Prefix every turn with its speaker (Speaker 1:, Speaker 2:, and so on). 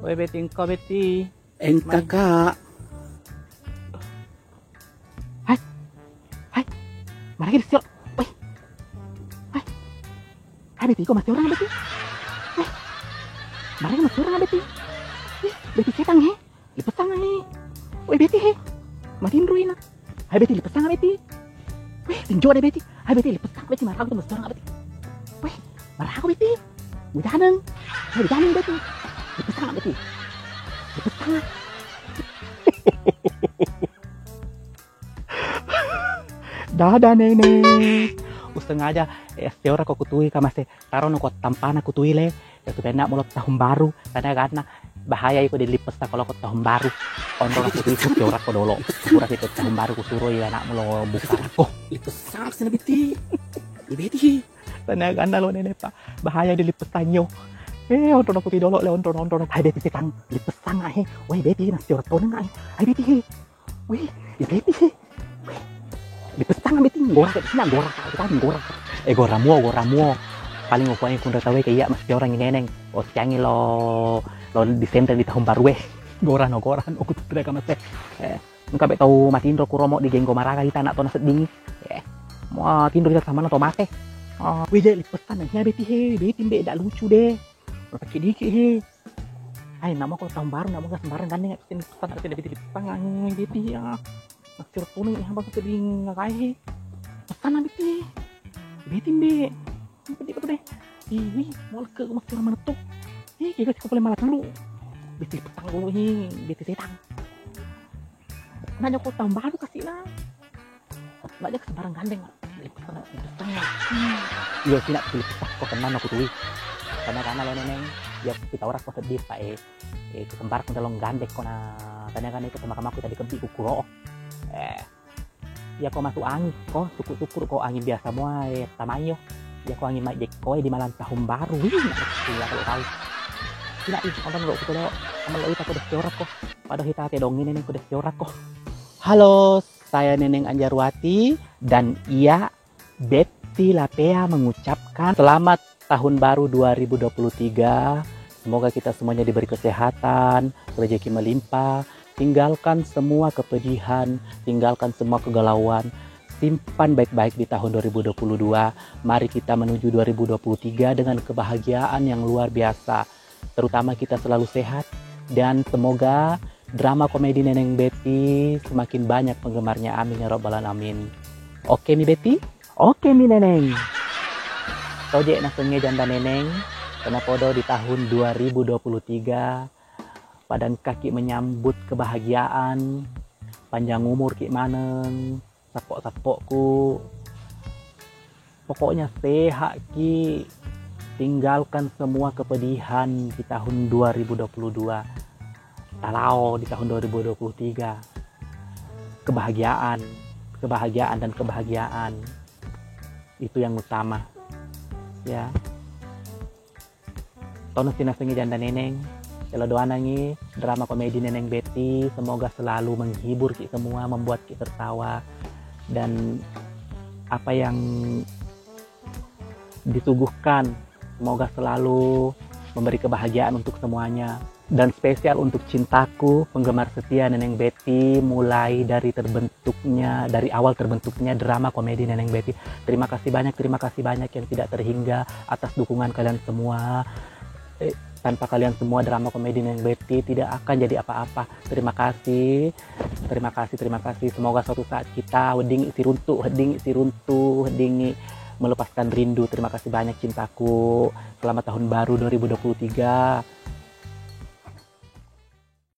Speaker 1: Woi Betty, engkau Betty.
Speaker 2: Kakak.
Speaker 1: Hai, mana lagi siok? Woi, hai Betty, kau masih orang Betty? Mana masih orang Betty? Betty setang he, lipat tangan he. Woi Betty he, matiin ruina. Hai Betty, lipat tangan Betty. Wih, tinjau deh Betty. Hai Betty, lipat tangan Betty, marah aku tuh masih orang Betty. Wih, marah aku Betty. Berjaneng, berjaneng Betty. Lipat tangan Betty. Lipat tangan. Dadah nenek. Sengaja seorang kau kutui kamase taruh nuko tampana kutui le. Ya tuh benak mulai tahun baru karena bahaya itu dilipes tak kalau tahun baru. Untuk aku kutui seorang kau dolo. Kurang itu tahun baru kusuruh ya anak mulai buka aku.
Speaker 2: Lipes sangat sih Betty. Betty.
Speaker 1: Karena lo nenek pak bahaya dilipes tanyo. Untuk aku tidak dolo le untuk. Hai Betty setang lipes sangat he. Woi Betty nasi orang tuh nggak. Hai Betty he. Wih, Betty he. Lipes tangan Betty gorak ke sini gorak. Goramuo. Paling aku yang kunda tahu kayak masih orang ini neneng. Oh siangi lo Desember di tahun baru Goran aku tuh tidak masih. Engkau bet tahu mati indro kuromo di geng komaraga kita nak tonas dingin. Mau tidur kita sama nato mate. Wih jadi lipes tangan ya Betty he. Betty tidak lucu deh. Pakai dikit he. Hai nama kau tahun baru nama kau sembarang gandeng sini pesan ada Betty lipes tangan Betty ya. Masih tuning yang bakal jadi ngakai pesan Betty be betul deh ini mau ke masih mana tuh kita cukup boleh malah dulu Betty petang dulu nih Betty setang nanya kok tahun baru kasih lah nanya ke sembarang gandeng pesan iya sih nak pilih pesan kok kenal aku tuh karena lo neneng ya kita orang kok sedih pak kesembar kau dalam gandeng kau na tanya itu sama kamu aku tadi kebi ukuro ya kok masuk angin kok syukur kok angin biasa semua tamayo ya kok angin majek kok di malam tahun baru ya kalau tahu tidak itu orang lo kita lo sama lo kita udah seorak kok pada kita dongin neneng udah seorak kok. Halo, saya Neneng Anjarwati dan iya Betty Lapea mengucapkan selamat tahun baru 2023. Semoga kita semuanya diberi kesehatan, rezeki melimpah. Tinggalkan semua kepedihan, tinggalkan semua kegalauan, simpan baik-baik di tahun 2022. Mari kita menuju 2023 dengan kebahagiaan yang luar biasa. Terutama kita selalu sehat dan semoga drama komedi Neneng Betty semakin banyak penggemarnya. Amin ya robbal alamin. Oke mi Betty? Oke mi Neneng. Tojek nasengnya janda Neneng. Kenapodo di tahun 2023. Padan kaki menyambut kebahagiaan, panjang umur ki maneng, sapok-sapokku. Pokoknya sehat ki, tinggalkan semua kepedihan di tahun 2022. Talau di tahun 2023. Kebahagiaan dan kebahagiaan. Itu yang utama. Ya. Tono sinasengi janda Neneng. Kalau doa nangi drama komedi Neneng Betty semoga selalu menghibur kita semua, membuat kita tertawa dan apa yang disuguhkan semoga selalu memberi kebahagiaan untuk semuanya dan spesial untuk cintaku penggemar setia Neneng Betty mulai dari awal terbentuknya drama komedi Neneng Betty. Terima kasih banyak yang tidak terhingga atas dukungan kalian semua. Tanpa kalian semua drama komedi Neneng Betty tidak akan jadi apa-apa. Terima kasih. Semoga suatu saat kita heding isi runtuh, melepaskan rindu. Terima kasih banyak cintaku. Selamat tahun baru 2023.